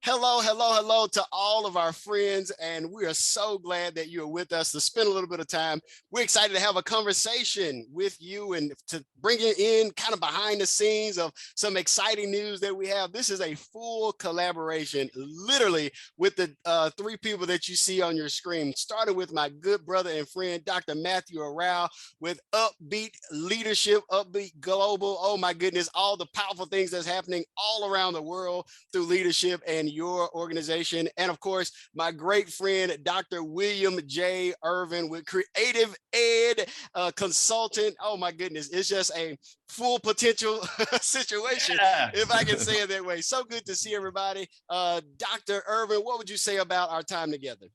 Hello, hello, hello to all of our friends. And we are so glad that you are with us to spend a little bit of time. We're excited to have a conversation with you and to bring you in kind of behind the scenes of some exciting news that we have. This is a full collaboration, literally, with the three people that you see on your screen, starting with my good brother and friend, Dr. Matthew Arau, with Upbeat Leadership, Upbeat Global. Oh my goodness, all the powerful things that's happening all around the world through leadership and your organization. And of course, my great friend, Dr. William J. Earvin, with Creative Ed Consultant. Oh my goodness, it's just a full potential situation, if I can say it that way. So good to see everybody. Dr. Earvin, what would you say about our time together?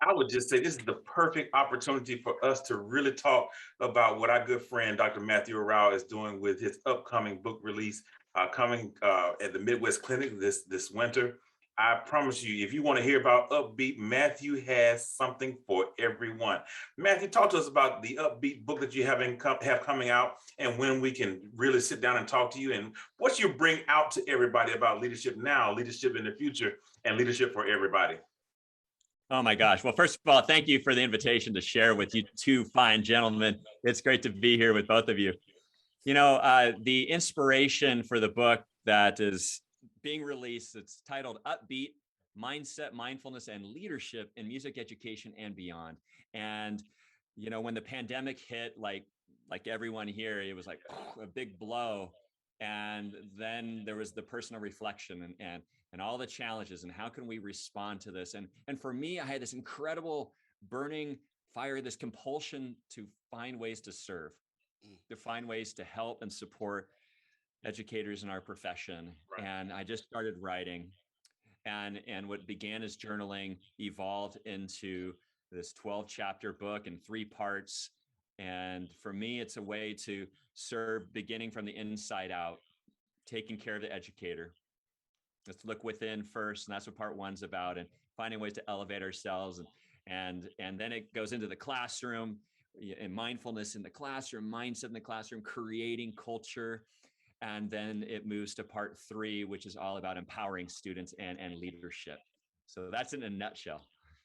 I would just say this is the perfect opportunity for us to really talk about what our good friend Dr. Matthew Arau is doing with his upcoming book release coming at the Midwest Clinic this winter. I promise you, if you want to hear about Upbeat, Matthew has something for everyone. Matthew, talk to us about the Upbeat book that you have coming out and when we can really sit down and talk to you and what you bring out to everybody about leadership now, leadership in the future, and leadership for everybody. Oh my gosh. Well, first of all, thank you for the invitation to share with you two fine gentlemen. It's great to be here with both of you. You know, the inspiration for the book that is being released, it's titled Upbeat Mindset, Mindfulness, and Leadership in Music Education and Beyond. And, you know, when the pandemic hit, like everyone here, it was like a big blow. And then there was the personal reflection and all the challenges and how can we respond to this? And for me, I had this incredible burning fire, this compulsion to find ways to serve, to find ways to help and support educators in our profession. Right. And I just started writing, and what began as journaling evolved into this 12-chapter book in 3 parts. And for me, it's a way to serve beginning from the inside out, taking care of the educator. Let's look within first, and that's what part 1's about, and finding ways to elevate ourselves. And then it goes into the classroom, and mindfulness in the classroom, mindset in the classroom, creating culture. And then it moves to part 3, which is all about empowering students and leadership. So that's in a nutshell.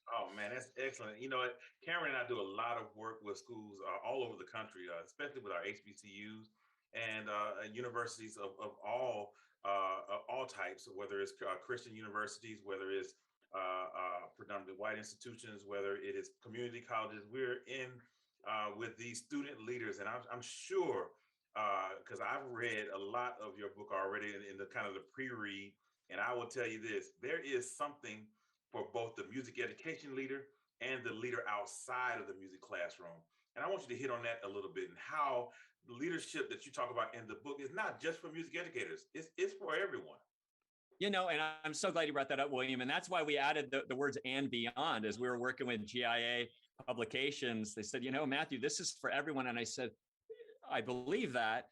Oh man, that's excellent. You know, Cameron and I do a lot of work with schools all over the country, especially with our HBCUs and universities of all types, whether it's Christian universities, whether it's predominantly white institutions, whether it is community colleges. We're in with these student leaders, and I'm sure, because I've read a lot of your book already in the kind of the pre-read, and I will tell you this: there is something for both the music education leader and the leader outside of the music classroom. And I want you to hit on that a little bit, and how the leadership that you talk about in the book is not just for music educators, it's for everyone. You know, and I'm so glad you brought that up, William. And that's why we added the words "and beyond" as we were working with GIA Publications. They said, you know, Matthew, this is for everyone. And I said, I believe that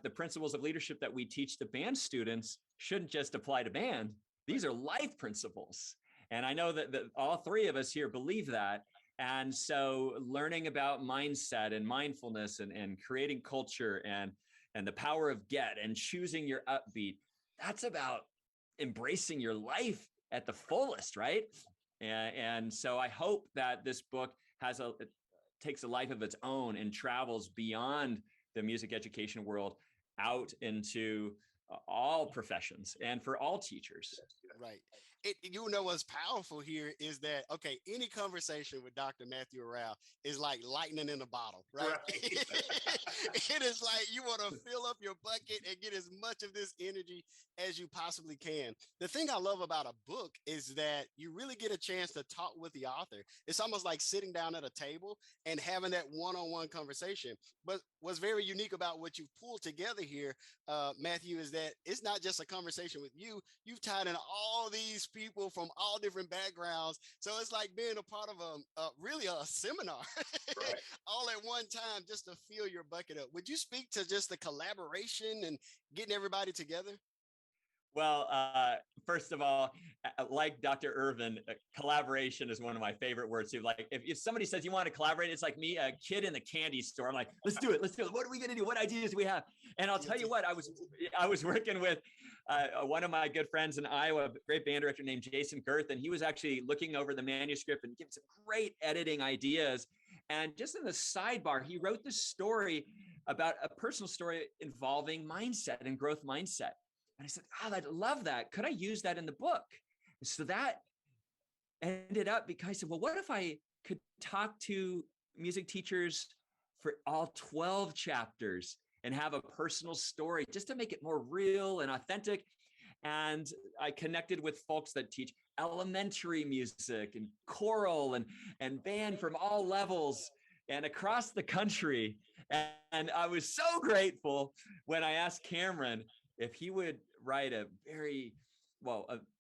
the principles of leadership that we teach to band students shouldn't just apply to band. These are life principles. And I know that all 3 of us here believe that. And so learning about mindset and mindfulness and creating culture and the power of get and choosing your upbeat, that's about embracing your life at the fullest, right? And so I hope that this book takes a life of its own and travels beyond the music education world out into all professions and for all teachers. Right. You know what's powerful here is that, okay, any conversation with Dr. Matthew Arau is like lightning in a bottle, right? It is like you want to fill up your bucket and get as much of this energy as you possibly can. The thing I love about a book is that you really get a chance to talk with the author. It's almost like sitting down at a table and having that one-on-one conversation. But what's very unique about what you've pulled together here, Matthew, is that it's not just a conversation with you. You've tied in all these people from all different backgrounds. So it's like being a part of really a seminar right. all at one time, just to fill your bucket up. Would you speak to just the collaboration and getting everybody together? Well, first of all, like Dr. Earvin, collaboration is one of my favorite words too. Like if somebody says you want to collaborate, it's like me, a kid in the candy store. I'm like, let's do it. Let's do it. What are we going to do? What ideas do we have? And I'll tell you what, I was working with one of my good friends in Iowa, a great band director named Jason Girth, and he was actually looking over the manuscript and giving some great editing ideas. And just in the sidebar, he wrote this story about a personal story involving mindset and growth mindset. And I said, oh, I love that. Could I use that in the book? So that ended up because I said, well, what if I could talk to music teachers for all 12 chapters and have a personal story just to make it more real and authentic. And I connected with folks that teach elementary music and choral and band from all levels and across the country. And I was so grateful when I asked Cameron if he would write a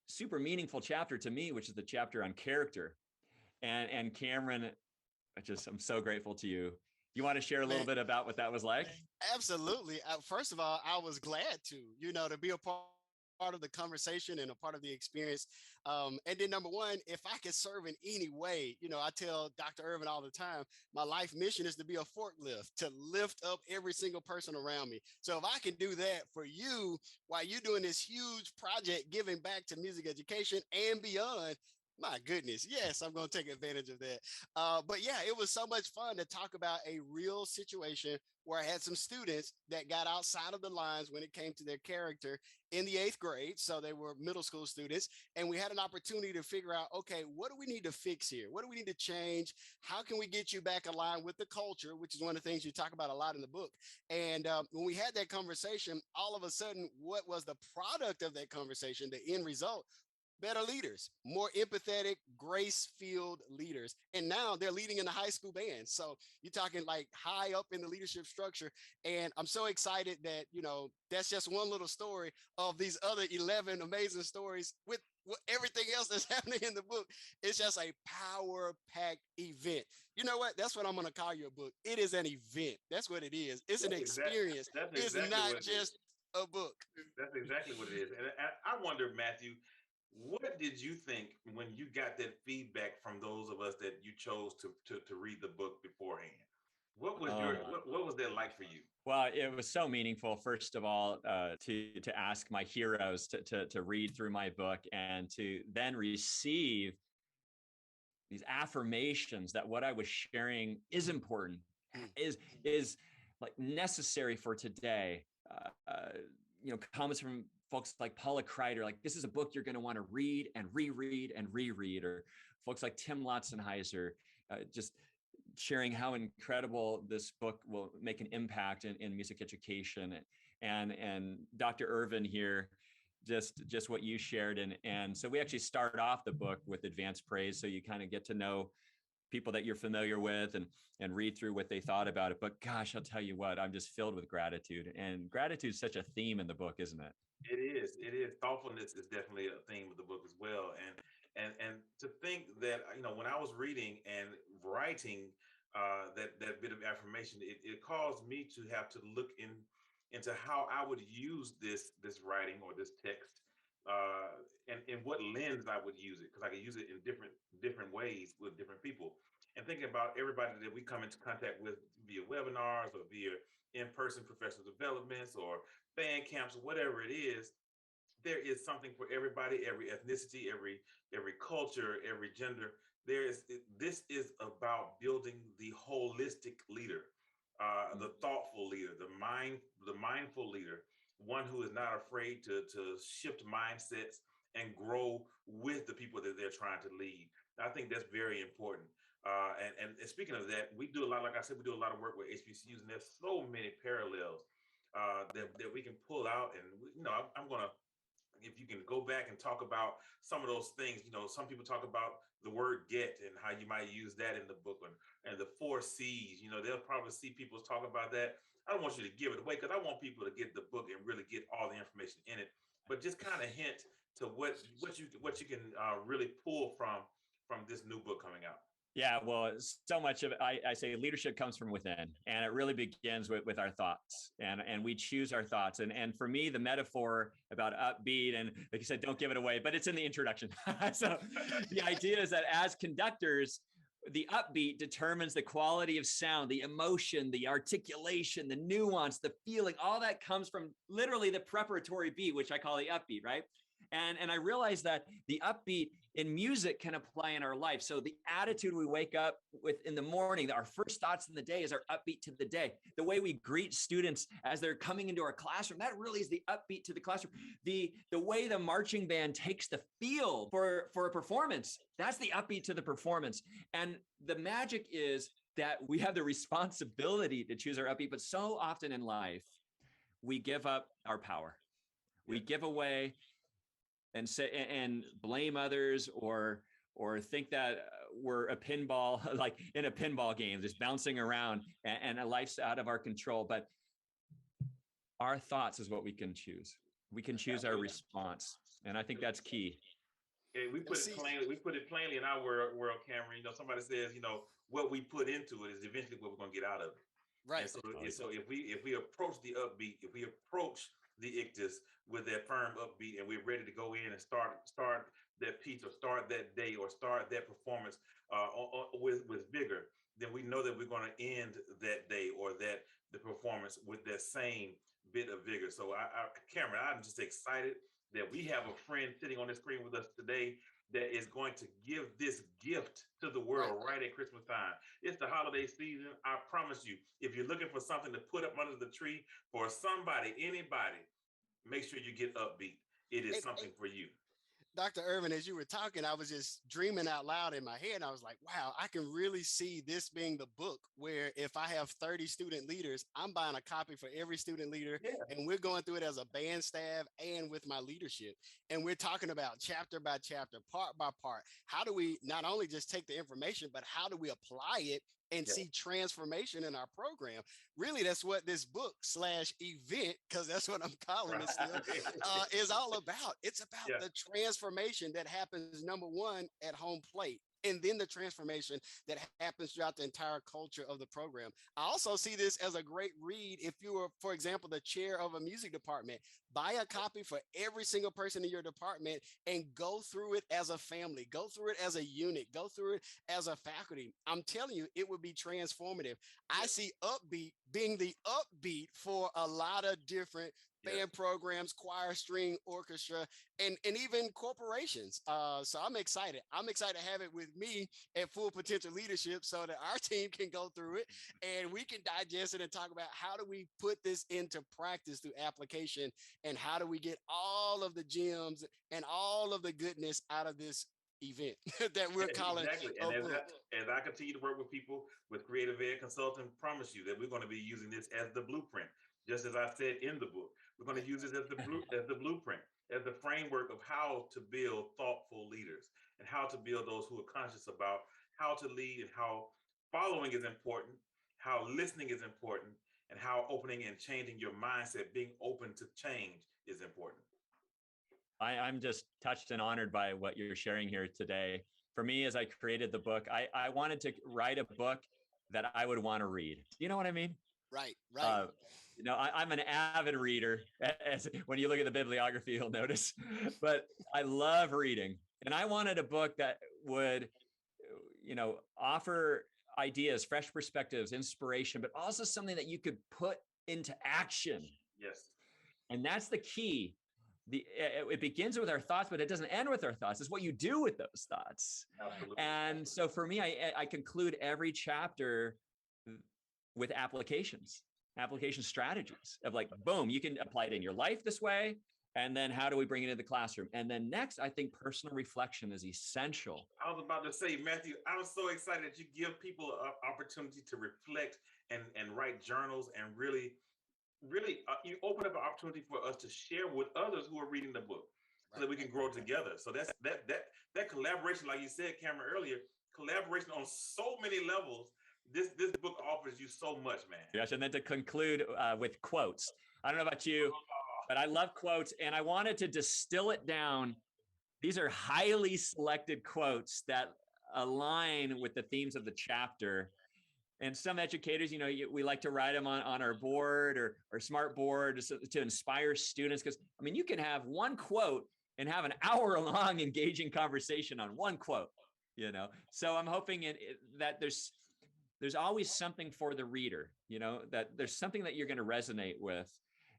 super meaningful chapter to me, which is the chapter on character. And Cameron, I'm so grateful to you. You want to share a little bit about what that was like? Absolutely. First of all, I was glad to be a part of the conversation and a part of the experience. And then number one, if I could serve in any way, I tell Dr. Earvin all the time, my life mission is to be a forklift, to lift up every single person around me. So if I can do that for you while you're doing this huge project, giving back to music education and beyond, my goodness. Yes, I'm going to take advantage of that. But yeah, it was so much fun to talk about a real situation where I had some students that got outside of the lines when it came to their character in the 8th grade. So they were middle school students. And we had an opportunity to figure out, okay, what do we need to fix here? What do we need to change? How can we get you back aligned with the culture, which is one of the things you talk about a lot in the book. And when we had that conversation, all of a sudden, what was the product of that conversation, the end result? Better leaders, more empathetic, grace-filled leaders. And now they're leading in the high school band. So you're talking like high up in the leadership structure. And I'm so excited that, that's just one little story of these other 11 amazing stories with everything else that's happening in the book. It's just a power-packed event. You know what? That's what I'm going to call your book. It is an event. That's what it is. It's an experience. It's not just a book. That's exactly what it is. And I wonder, Matthew, what did you think when you got that feedback from those of us that you chose to read the book beforehand? What was what was that like for you? Well, it was so meaningful, first of all, to ask my heroes to read through my book and to then receive these affirmations that what I was sharing is important, is like necessary for today. Comments from folks like Paula Kreider, like, this is a book you're going to want to read and reread and reread, or folks like Tim Lotzenheiser, just sharing how incredible this book will make an impact in music education, and Dr. Earvin here, just what you shared. And so we actually start off the book with advanced praise. So you kind of get to know people that you're familiar with and read through what they thought about it. But gosh, I'll tell you what, I'm just filled with gratitude, and gratitude is such a theme in the book, isn't it? It is. Thoughtfulness is definitely a theme of the book as well. And to think that, when I was reading and writing that bit of affirmation, it caused me to have to look into how I would use this writing or this text, and in what lens I would use it, because I could use it in different ways with different people. And thinking about everybody that we come into contact with via webinars or via in-person professional developments or band camps or whatever it is, there is something for everybody, every ethnicity, every culture, every gender. This is about building the holistic leader, the thoughtful leader, the mindful leader, one who is not afraid to shift mindsets and grow with the people that they're trying to lead. I think that's very important. And speaking of that, we do a lot, like I said, we do a lot of work with HBCUs, and there's so many parallels that we can pull out. And, I'm going to, if you can go back and talk about some of those things, some people talk about the word get and how you might use that in the book, and the 4 C's, they'll probably see people talk about that. I don't want you to give it away, because I want people to get the book and really get all the information in it, but just kind of hint to what you can really pull from this new book coming out. Yeah, well, so much of it, I say leadership comes from within, and it really begins with our thoughts, and we choose our thoughts. And for me, the metaphor about upbeat, and like you said, don't give it away, but it's in the introduction. So the idea is that as conductors, the upbeat determines the quality of sound, the emotion, the articulation, the nuance, the feeling. All that comes from literally the preparatory beat, which I call the upbeat, right? And I realized that the upbeat in music can apply in our life. So the attitude we wake up with in the morning, our first thoughts in the day is our upbeat to the day. The way we greet students as they're coming into our classroom, that really is the upbeat to the classroom. The way the marching band takes the field for a performance, that's the upbeat to the performance. And the magic is that we have the responsibility to choose our upbeat, but so often in life, we give up our power. We give away and say and blame others or think that we're a pinball, like in a pinball game, just bouncing around and life's out of our control. But our thoughts is what we can choose. We can choose our response. And I think that's key. And we put it plainly in our world, Cameron. Somebody says, what we put into it is eventually what we're going to get out of it. Right. And so if we approach the upbeat, if we approach the ictus with that firm upbeat, and we're ready to go in and start that piece or start that day or start that performance with vigor, then we know that we're going to end that day or the performance with that same bit of vigor. So Cameron, I'm just excited that we have a friend sitting on the screen with us today that is going to give this gift to the world right at Christmas time. It's the holiday season. I promise you, if you're looking for something to put up under the tree for somebody, anybody, make sure you get upbeat. It is something for you. Dr. Earvin, as you were talking, I was just dreaming out loud in my head. I was like, wow, I can really see this being the book where if I have 30 student leaders, I'm buying a copy for every student leader. And we're going through it as a band staff and with my leadership. And we're talking about chapter by chapter, part by part. How do we not only just take the information, but how do we apply it and see transformation in our program? Really, that's what this book / event, because that's what I'm calling it still, is all about. It's about the transformation that happens, number one, at home plate, and then the transformation that happens throughout the entire culture of the program. I also see this as a great read. If you were, for example, the chair of a music department, buy a copy for every single person in your department and go through it as a family, go through it as a unit, go through it as a faculty. I'm telling you, it would be transformative. I see upbeat being the upbeat for a lot of different band programs, choir, string, orchestra, and even corporations. So I'm excited. I'm excited to have it with me at Full Potential Leadership so that our team can go through it and we can digest it and talk about how do we put this into practice through application and how do we get all of the gems and all of the goodness out of this event that we're calling. Exactly. And as I continue to work with people with Creative Ed Consulting, promise you that we're going to be using this as the blueprint. Just as I said in the book, we're going to use it as the blueprint, as the framework of how to build thoughtful leaders and how to build those who are conscious about how to lead and how following is important, how listening is important, and how opening and changing your mindset, being open to change is important. I'm just touched and honored by what you're sharing here today. For me, as I created the book, I wanted to write a book that I would want to read. You know what I mean? Right. I'm an avid reader, as when you look at the bibliography, you'll notice, but I love reading. And I wanted a book that would, offer ideas, fresh perspectives, inspiration, but also something that you could put into action. Yes. And that's the key. It begins with our thoughts, but it doesn't end with our thoughts. It's what you do with those thoughts. Absolutely. And so for me, I conclude every chapter with application strategies of like, boom, you can apply it in your life this way. And then how do we bring it into the classroom? And then next, I think personal reflection is essential. I was about to say, Matthew, I'm so excited that you give people an opportunity to reflect and write journals and really, you open up an opportunity for us to share with others who are reading the book so that we can grow together. So that's that collaboration, like you said, Cameron, earlier, collaboration on so many levels. This book offers you so much, man. Yes, and then to conclude with quotes. I don't know about you, but I love quotes, and I wanted to distill it down. These are highly selected quotes that align with the themes of the chapter. And some educators, we like to write them on our board or smart board to inspire students. Because, you can have one quote and have an hour-long engaging conversation on one quote. So I'm hoping that there's always something for the reader, that there's something that you're going to resonate with.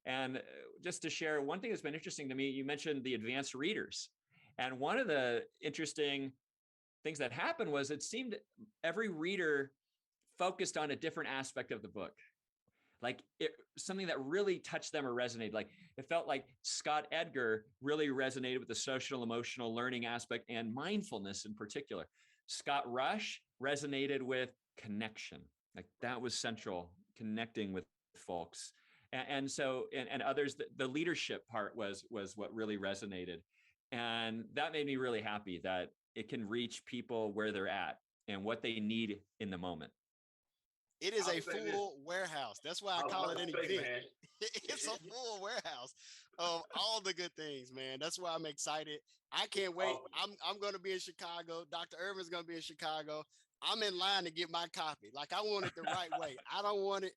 And just to share one thing that's been interesting to me, you mentioned the advanced readers. And one of the interesting things that happened was it seemed every reader focused on a different aspect of the book. Like something that really touched them or resonated. Like it felt like Scott Edgar really resonated with the social emotional learning aspect and mindfulness in particular. Scott Rush resonated with connection. Like that was central, connecting with folks. And so others, the leadership part was what really resonated. And that made me really happy that it can reach people where they're at and what they need in the moment. It is a full warehouse. That's why I call it an event. It's a full warehouse of all the good things, man. That's why I'm excited. I can't wait. I'm going to be in Chicago. Dr. Earvin's going to be in Chicago. I'm in line to get my copy. Like I want it the right way. I don't want it,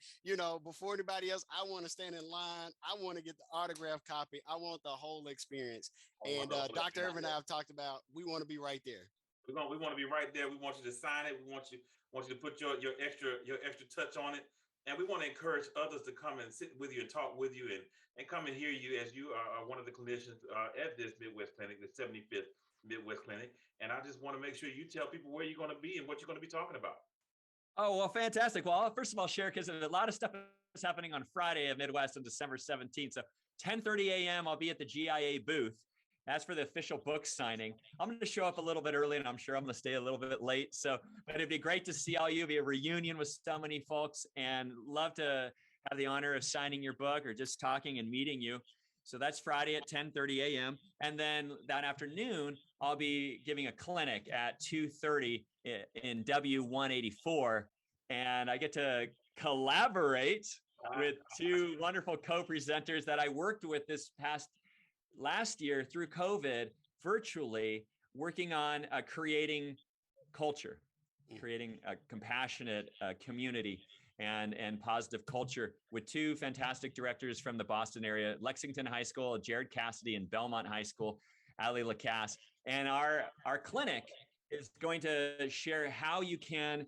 before anybody else. I want to stand in line. I want to get the autographed copy. I want the whole experience. And Dr. Earvin and I have talked about, we want to be right there. We want to be right there. We want you to sign it. We want you to put your extra touch on it. And we want to encourage others to come and sit with you and talk with you and come and hear you as you are one of the clinicians at this Midwest Clinic, the 75th Midwest Clinic. And I just want to make sure you tell people where you're going to be and what you're going to be talking about. Oh, well, fantastic. Well, I'll first of all share, because a lot of stuff is happening on Friday at Midwest on December 17th. So 10:30 a.m. I'll be at the GIA booth. As for the official book signing, I'm going to show up a little bit early, and I'm sure I'm going to stay a little bit late. But it'd be great to see all you, be a reunion with so many folks, and love to have the honor of signing your book or just talking and meeting you. So that's Friday at 10:30 a.m. And then that afternoon, I'll be giving a clinic at 2:30 in W184. And I get to collaborate with two wonderful co-presenters that I worked with last year through COVID virtually, working on creating culture, creating a compassionate community and positive culture with two fantastic directors from the Boston area, Lexington High School, Jared Cassidy, and Belmont High School, Ali Lacasse. And our clinic is going to share how you can,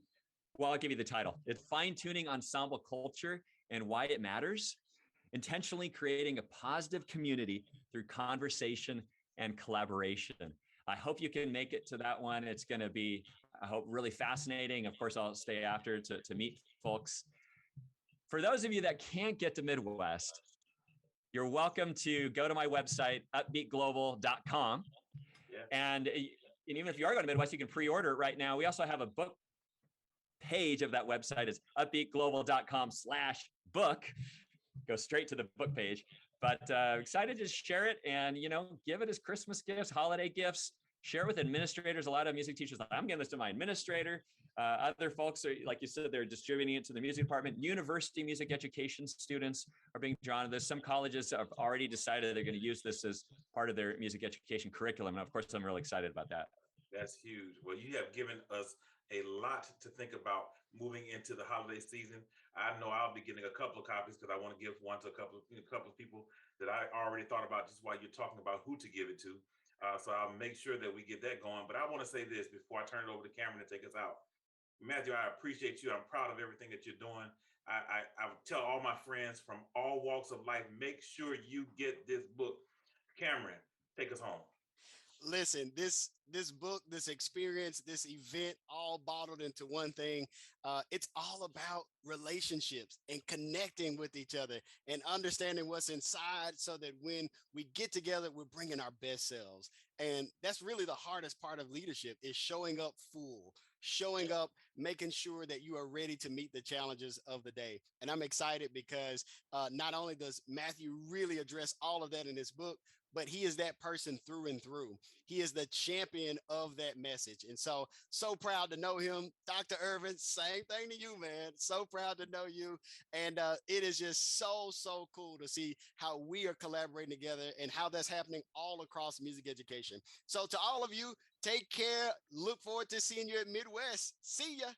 well, I'll give you the title. It's Fine-Tuning Ensemble Culture and Why It Matters. Intentionally creating a positive community through conversation and collaboration. I hope you can make it to that one. It's going to be, I hope, really fascinating. Of course, I'll stay after to meet folks. For those of you that can't get to Midwest, you're welcome to go to my website, upbeatglobal.com. Yeah. And even if you are going to Midwest, you can pre-order it right now. We also have a book page of that website. It's upbeatglobal.com/book. Go straight to the book page. But excited to share it and, give it as Christmas gifts, holiday gifts, share with administrators. A lot of music teachers, I'm giving this to my administrator. Other folks are, like you said, they're distributing it to the music department. University music education students are being drawn to this. Some colleges have already decided they're going to use this as part of their music education curriculum. And of course, I'm really excited about that. That's huge. Well, you have given us a lot to think about moving into the holiday season. I know I'll be getting a couple of copies because I want to give one to a couple of people that I already thought about just while you're talking about who to give it to. So I'll make sure that we get that going. But I want to say this before I turn it over to Cameron to take us out. Matthew, I appreciate you. I'm proud of everything that you're doing. I tell all my friends from all walks of life, make sure you get this book. Cameron, take us home. Listen, this book, this experience, this event, all bottled into one thing. It's all about relationships and connecting with each other and understanding what's inside so that when we get together, we're bringing our best selves. And that's really the hardest part of leadership, is showing up full, showing up, making sure that you are ready to meet the challenges of the day. And I'm excited because not only does Matthew really address all of that in his book, but he is that person through and through. He is the champion of that message. And so proud to know him. Dr. Earvin, same thing to you, man. So proud to know you. And it is just so cool to see how we are collaborating together and how that's happening all across music education. So to all of you, take care. Look forward to seeing you at Midwest. See ya.